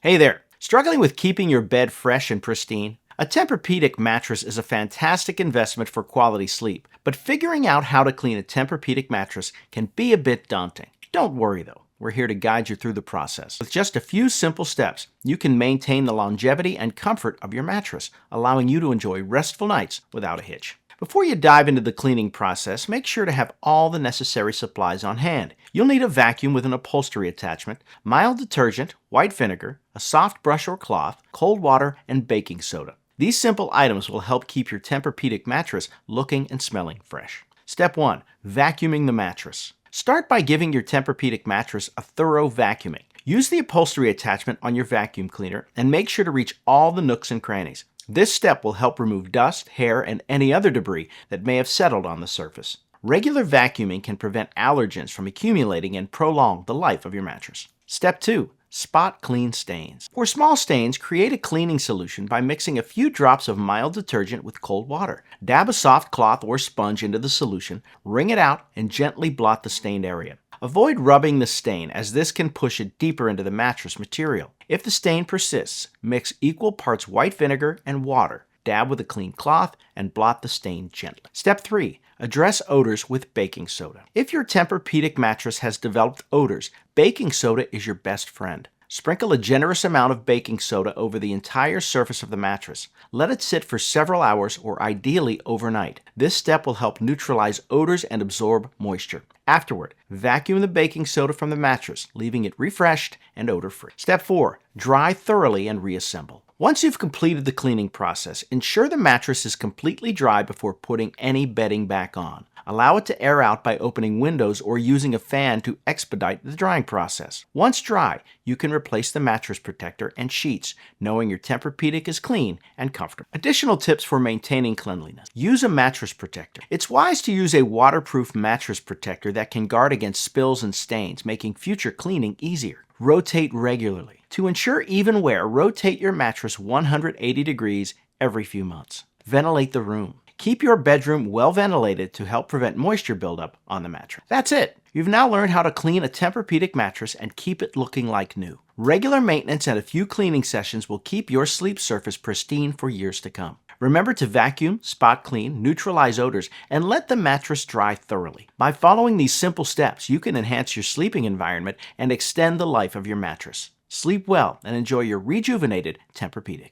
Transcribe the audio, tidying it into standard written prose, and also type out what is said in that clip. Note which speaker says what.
Speaker 1: Hey there! Struggling with keeping your bed fresh and pristine? A Tempur-Pedic mattress is a fantastic investment for quality sleep, but figuring out how to clean a Tempur-Pedic mattress can be a bit daunting. Don't worry though, we're here to guide you through the process. With just a few simple steps, you can maintain the longevity and comfort of your mattress, allowing you to enjoy restful nights without a hitch. Before you dive into the cleaning process, make sure to have all the necessary supplies on hand. You'll need a vacuum with an upholstery attachment, mild detergent, white vinegar, a soft brush or cloth, cold water, and baking soda. These simple items will help keep your Tempur-Pedic mattress looking and smelling fresh. Step 1. Vacuuming the mattress. Start by giving your Tempur-Pedic mattress a thorough vacuuming. Use the upholstery attachment on your vacuum cleaner and make sure to reach all the nooks and crannies. This step will help remove dust, hair, and any other debris that may have settled on the surface. Regular vacuuming can prevent allergens from accumulating and prolong the life of your mattress. Step 2. Spot clean stains. For small stains, create a cleaning solution by mixing a few drops of mild detergent with cold water. Dab a soft cloth or sponge into the solution, wring it out, and gently blot the stained area. Avoid rubbing the stain, as this can push it deeper into the mattress material. If the stain persists, mix equal parts white vinegar and water. Dab with a clean cloth and blot the stain gently. Step 3. Address odors with baking soda. If your Tempur-Pedic mattress has developed odors, baking soda is your best friend. Sprinkle a generous amount of baking soda over the entire surface of the mattress. Let it sit for several hours or ideally overnight. This step will help neutralize odors and absorb moisture. Afterward, vacuum the baking soda from the mattress, leaving it refreshed and odor-free. Step 4. Dry thoroughly and reassemble. Once you've completed the cleaning process, ensure the mattress is completely dry before putting any bedding back on. Allow it to air out by opening windows or using a fan to expedite the drying process. Once dry, you can replace the mattress protector and sheets, knowing your Tempur-Pedic is clean and comfortable. Additional tips for maintaining cleanliness. Use a mattress protector. It's wise to use a waterproof mattress protector that can guard against spills and stains, making future cleaning easier. Rotate regularly. To ensure even wear, rotate your mattress 180 degrees every few months. Ventilate the room. Keep your bedroom well ventilated to help prevent moisture buildup on the mattress. That's it! You've now learned how to clean a Tempur-Pedic mattress and keep it looking like new. Regular maintenance and a few cleaning sessions will keep your sleep surface pristine for years to come. Remember to vacuum, spot clean, neutralize odors, and let the mattress dry thoroughly. By following these simple steps, you can enhance your sleeping environment and extend the life of your mattress. Sleep well and enjoy your rejuvenated Tempur-Pedic.